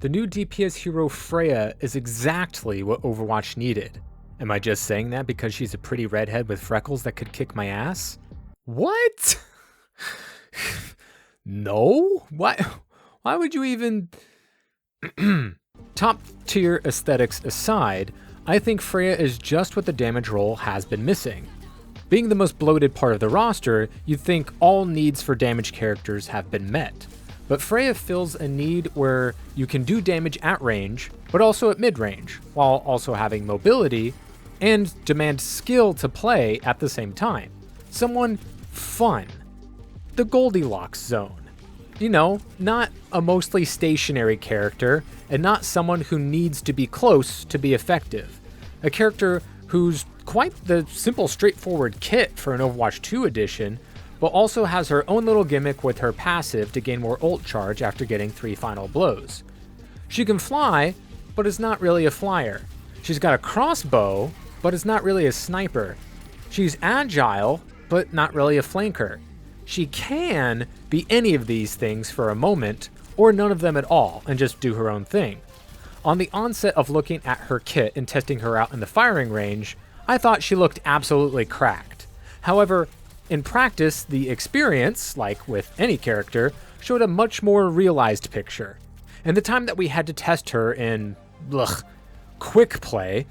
The new DPS hero Freya is exactly what Overwatch needed. Am I just saying that because she's a pretty redhead with freckles that could kick my ass? What? No? Why would you even... Top tier aesthetics aside, I think Freya is just what the damage role has been missing. Being the most bloated part of the roster, you'd think all needs for damage characters have been met. But Freya fills a need where you can do damage at range, but also at mid-range, while also having mobility and demand skill to play at the same time. Someone fun. The Goldilocks zone. You know, not a mostly stationary character, and not someone who needs to be close to be effective. A character who's quite the simple, straightforward kit for an Overwatch 2 edition, but also has her own little gimmick with her passive to gain more ult charge after getting 3 final blows. She can fly, but is not really a flyer. She's got a crossbow, but is not really a sniper. She's agile, but not really a flanker. She can be any of these things for a moment, or none of them at all, and just do her own thing. On the onset of looking at her kit and testing her out in the firing range, I thought she looked absolutely cracked. However, in practice, the experience, like with any character, showed a much more realized picture. And the time that we had to test her in, quick play,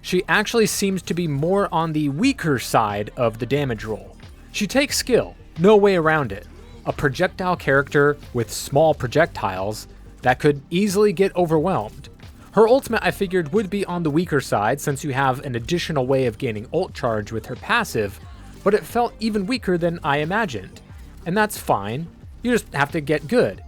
she actually seems to be more on the weaker side of the damage roll. She takes skill, no way around it. A projectile character with small projectiles that could easily get overwhelmed. Her ultimate, I figured, would be on the weaker side since you have an additional way of gaining ult charge with her passive, but it felt even weaker than I imagined. And that's fine, you just have to get good.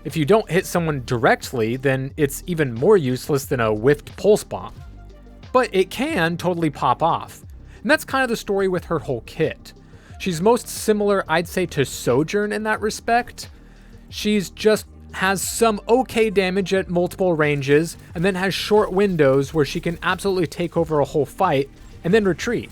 If you don't hit someone directly, then it's even more useless than a whiffed pulse bomb. But it can totally pop off. And that's kind of the story with her whole kit. She's most similar, I'd say, to Sojourn in that respect. She's just has some okay damage at multiple ranges, and then has short windows where she can absolutely take over a whole fight and then retreat.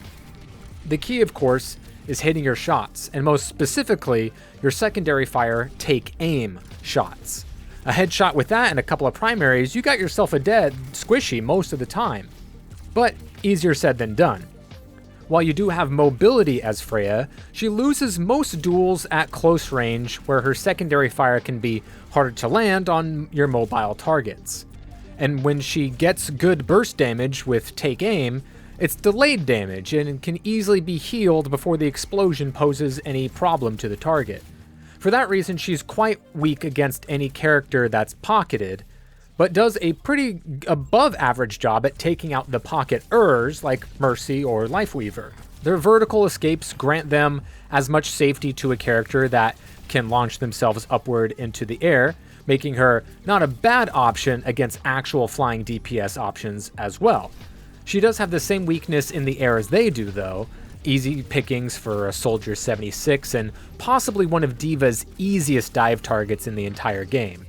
The key, of course, is hitting your shots, and most specifically, your secondary fire take aim shots. A headshot with that and a couple of primaries, you got yourself a dead squishy most of the time. But easier said than done. While you do have mobility as Freya, she loses most duels at close range where her secondary fire can be harder to land on your mobile targets. And when she gets good burst damage with take aim, it's delayed damage and can easily be healed before the explosion poses any problem to the target. For that reason, she's quite weak against any character that's pocketed, but does a pretty above average job at taking out the pocket-ers like Mercy or Lifeweaver. Their vertical escapes grant them as much safety to a character that can launch themselves upward into the air, making her not a bad option against actual flying DPS options as well. She does have the same weakness in the air as they do though, easy pickings for a Soldier 76 and possibly one of D.Va's easiest dive targets in the entire game.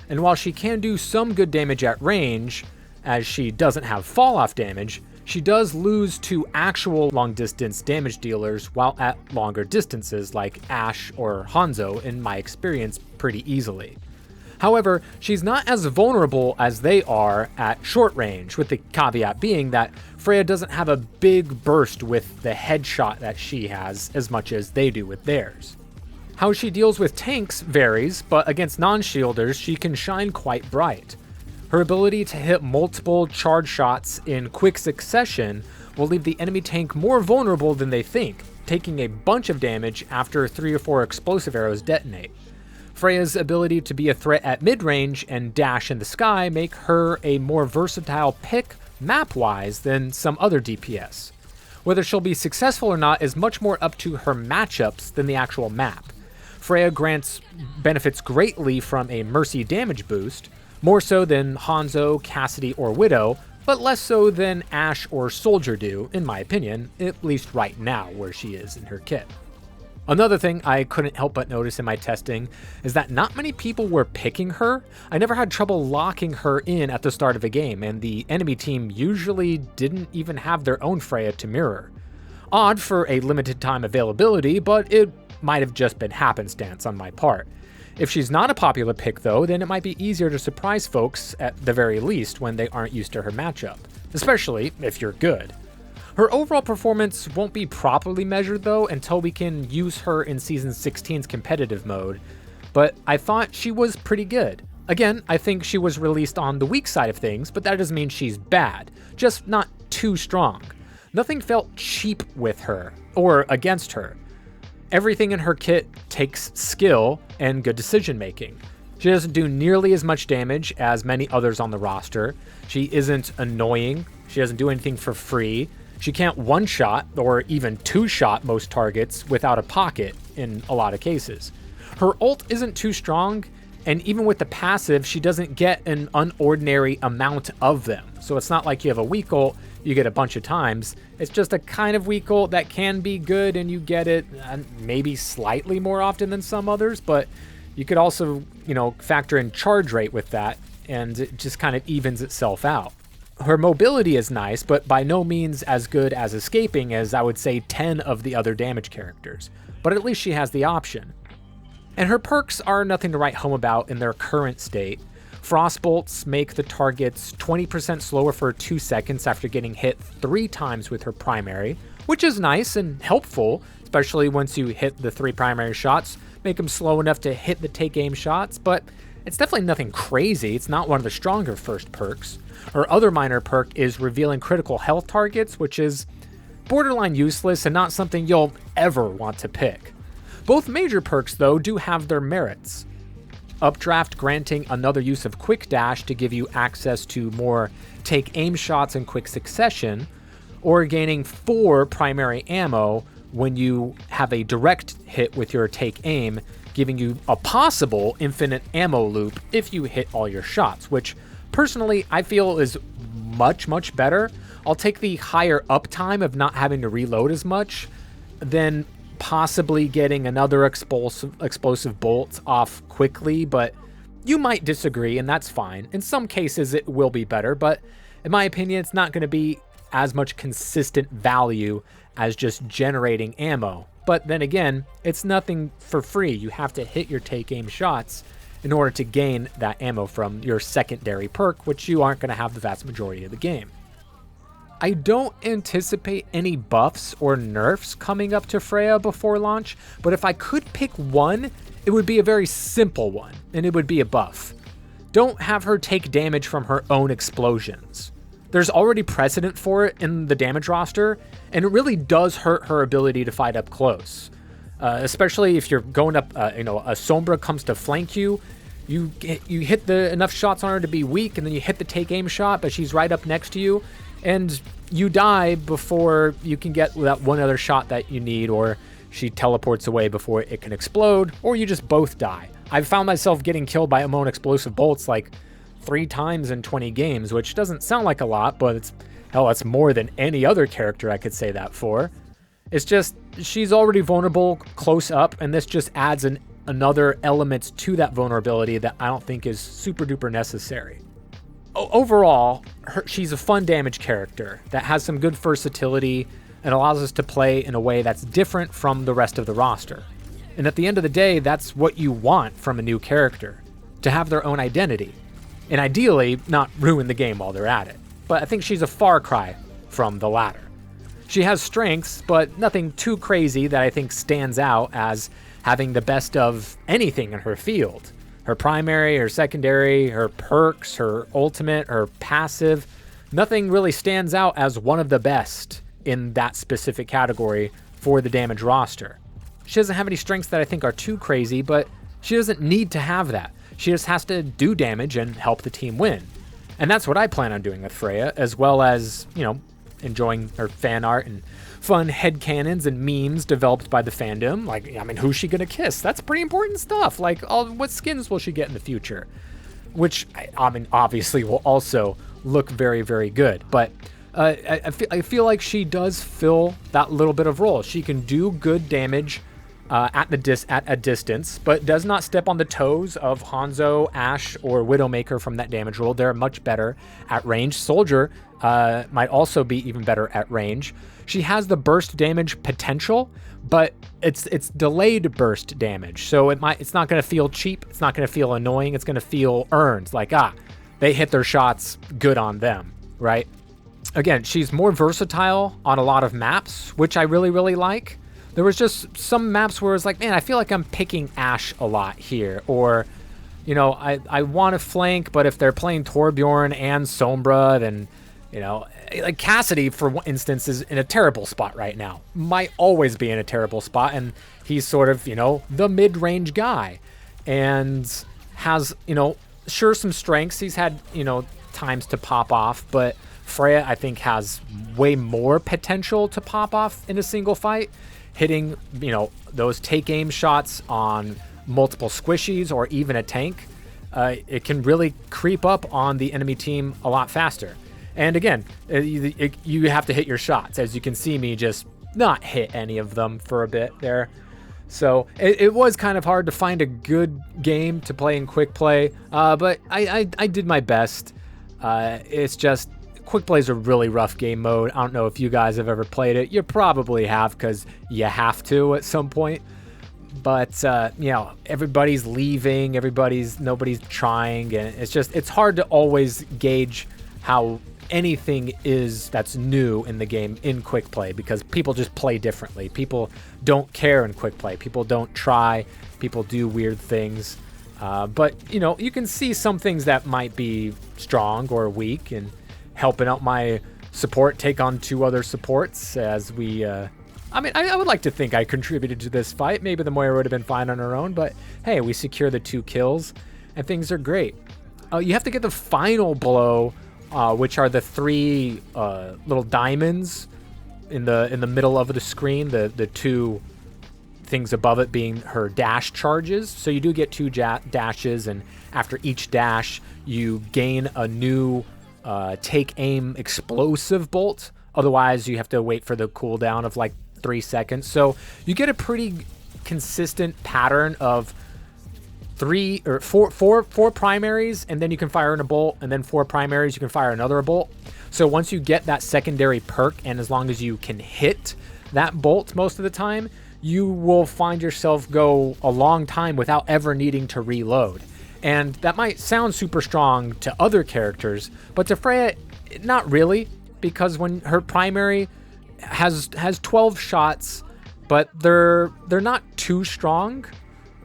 And while she can do some good damage at range, as she doesn't have fall-off damage, she does lose to actual long-distance damage dealers while at longer distances like Ashe or Hanzo in my experience pretty easily. However, she's not as vulnerable as they are at short range, with the caveat being that Freya doesn't have a big burst with the headshot that she has as much as they do with theirs. How she deals with tanks varies, but against non-shielders, she can shine quite bright. Her ability to hit multiple charge shots in quick succession will leave the enemy tank more vulnerable than they think, taking a bunch of damage after 3 or 4 explosive arrows detonate. Freya's ability to be a threat at mid-range and dash in the sky make her a more versatile pick map-wise than some other DPS. Whether she'll be successful or not is much more up to her matchups than the actual map. Freya benefits greatly from a Mercy damage boost, more so than Hanzo, Cassidy, or Widow, but less so than Ashe or Soldier do, in my opinion, at least right now where she is in her kit. Another thing I couldn't help but notice in my testing is that not many people were picking her. I never had trouble locking her in at the start of a game, and the enemy team usually didn't even have their own Freya to mirror. Odd for a limited time availability, but it might have just been happenstance on my part. If she's not a popular pick though, then it might be easier to surprise folks at the very least when they aren't used to her matchup, especially if you're good. Her overall performance won't be properly measured though until we can use her in Season 16's competitive mode, but I thought she was pretty good. Again, I think she was released on the weak side of things, but that doesn't mean she's bad, just not too strong. Nothing felt cheap with her, or against her. Everything in her kit takes skill and good decision making. She doesn't do nearly as much damage as many others on the roster. She isn't annoying. She doesn't do anything for free. She can't one-shot or even two-shot most targets without a pocket in a lot of cases. Her ult isn't too strong, and even with the passive, she doesn't get an unordinary amount of them. So it's not like you have a weak ult, you get a bunch of times. It's just a kind of weak ult that can be good, and you get it maybe slightly more often than some others, but you could also, factor in charge rate with that, and it just kind of evens itself out. Her mobility is nice, but by no means as good as escaping as I would say 10 of the other damage characters. But at least she has the option. And her perks are nothing to write home about in their current state. Frostbolts make the targets 20% slower for 2 seconds after getting hit 3 times with her primary, which is nice and helpful, especially once you hit the 3 primary shots, make them slow enough to hit the take aim shots, but it's definitely nothing crazy. It's not one of the stronger first perks. Her other minor perk is revealing critical health targets, which is borderline useless and not something you'll ever want to pick. Both major perks, though, do have their merits. Updraft granting another use of Quick Dash to give you access to more take aim shots in quick succession, or gaining 4 primary ammo when you have a direct hit with your take aim, giving you a possible infinite ammo loop if you hit all your shots, which personally I feel is much, much better. I'll take the higher uptime of not having to reload as much than possibly getting another explosive bolt off quickly, but you might disagree, and that's fine. In some cases it will be better, but in my opinion it's not going to be as much consistent value as just generating ammo. But then again, it's nothing for free. You have to hit your take aim shots in order to gain that ammo from your secondary perk, which you aren't going to have the vast majority of the game. I don't anticipate any buffs or nerfs coming up to Freja before launch, but if I could pick one, it would be a very simple one, and it would be a buff. Don't have her take damage from her own explosions. There's already precedent for it in the damage roster, and it really does hurt her ability to fight up close. Especially if you're going up, a Sombra comes to flank you, you hit enough shots on her to be weak, and then you hit the take aim shot, but she's right up next to you, and you die before you can get that one other shot that you need, or she teleports away before it can explode, or you just both die. I've found myself getting killed by Amon explosive bolts like 3 times in 20 games, which doesn't sound like a lot, but that's more than any other character I could say that for. It's just, she's already vulnerable close up, and this just adds another element to that vulnerability that I don't think is super duper necessary. Overall, she's a fun damage character that has some good versatility and allows us to play in a way that's different from the rest of the roster. And at the end of the day, that's what you want from a new character, to have their own identity. And ideally, not ruin the game while they're at it. But I think she's a far cry from the latter. She has strengths, but nothing too crazy that I think stands out as having the best of anything in her field. Her primary, her secondary, her perks, her ultimate, her passive, nothing really stands out as one of the best in that specific category for the damage roster. She doesn't have any strengths that I think are too crazy, but she doesn't need to have that. She just has to do damage and help the team win. And that's what I plan on doing with Freja, as well as, enjoying her fan art and fun headcanons and memes developed by the fandom. Who's she gonna kiss? That's pretty important stuff. What skins will she get in the future? Which, obviously will also look very, very good. But I feel like she does fill that little bit of role. She can do good damage at a distance, but does not step on the toes of Hanzo, Ashe, or Widowmaker from that damage roll. They're much better at range. Soldier might also be even better at range. She has the burst damage potential, but it's delayed burst damage, so it's not going to feel cheap. It's not going to feel annoying. It's going to feel earned. Like, they hit their shots, good on them, right? Again, she's more versatile on a lot of maps, which I really, really like. There was just some maps where it's like, man, I feel like I'm picking Ashe a lot here. Or, you know, I want to flank, but if they're playing Torbjorn and Sombra, then, you know, like Cassidy, for instance, is in a terrible spot right now. Might always be in a terrible spot, and he's sort of, you know, the mid-range guy. And has, you know, sure, some strengths. He's had, you know, times to pop off, but Freya, I think, has way more potential to pop off in a single fight. Hitting, you know, those take aim shots on multiple squishies or even a tank, it can really creep up on the enemy team a lot faster. And again, you have to hit your shots. As you can see me just not hit any of them for a bit there. So it was kind of hard to find a good game to play in quick play, but I did my best. It's just, quick play is a really rough game mode. I don't know if you guys have ever played it. You probably have, because you have to at some point. But, you know, everybody's leaving, nobody's trying, and it's hard to always gauge how anything is that's new in the game in quick play, because people just play differently. People don't care in quick play. People don't try. People do weird things. But, you know, you can see some things that might be strong or weak, and helping out my support take on 2 other supports as we, I mean, I would like to think I contributed to this fight. Maybe the Moira would have been fine on her own, but hey, we secure the 2 kills and things are great. You have to get the final blow, which are the 3 little diamonds in the middle of the screen, the 2 things above it being her dash charges. So you do get 2 dashes, and after each dash, you gain a new take aim explosive bolt. Otherwise, you have to wait for the cooldown of like 3 seconds. So you get a pretty consistent pattern of 4 primaries, and then you can fire in a bolt, and then 4 primaries, you can fire another bolt. So once you get that secondary perk, and as long as you can hit that bolt most of the time, you will find yourself go a long time without ever needing to reload. And that might sound super strong to other characters, but to Freya, not really, because when her primary has 12 shots, but they're not too strong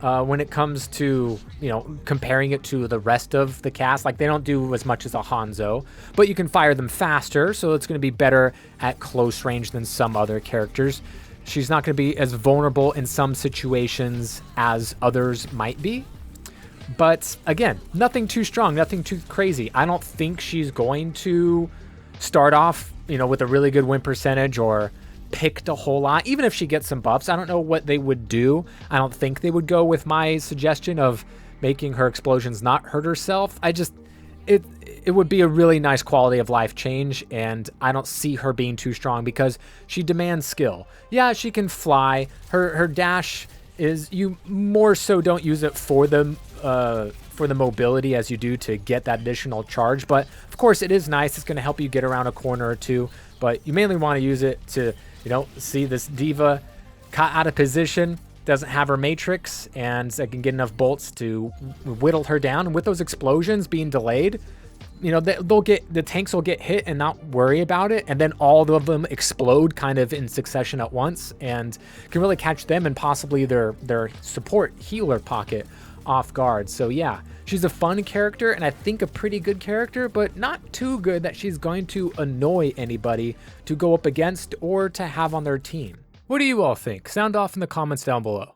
when it comes to, you know, comparing it to the rest of the cast. Like, they don't do as much as a Hanzo, but you can fire them faster, so it's going to be better at close range than some other characters. She's not going to be as vulnerable in some situations as others might be. But again, nothing too strong, nothing too crazy. I don't think she's going to start off, you know, with a really good win percentage or picked a whole lot. Even if she gets some buffs, I don't know what they would do. I don't think they would go with my suggestion of making her explosions not hurt herself. It would be a really nice quality of life change, and I don't see her being too strong because she demands skill. Yeah, she can fly. Her dash is, you more so don't use it for the mobility as you do to get that additional charge, but of course it is nice. It's going to help you get around a corner or two, but you mainly want to use it to, you know, see this diva caught out of position, doesn't have her matrix, and I can get enough bolts to whittle her down. And with those explosions being delayed, you know, the tanks will get hit and not worry about it, and then all of them explode kind of in succession at once, and can really catch them and possibly their support healer pocket off guard. So yeah, she's a fun character, and I think a pretty good character, but not too good that she's going to annoy anybody to go up against or to have on their team. What do you all think? Sound off in the comments down below.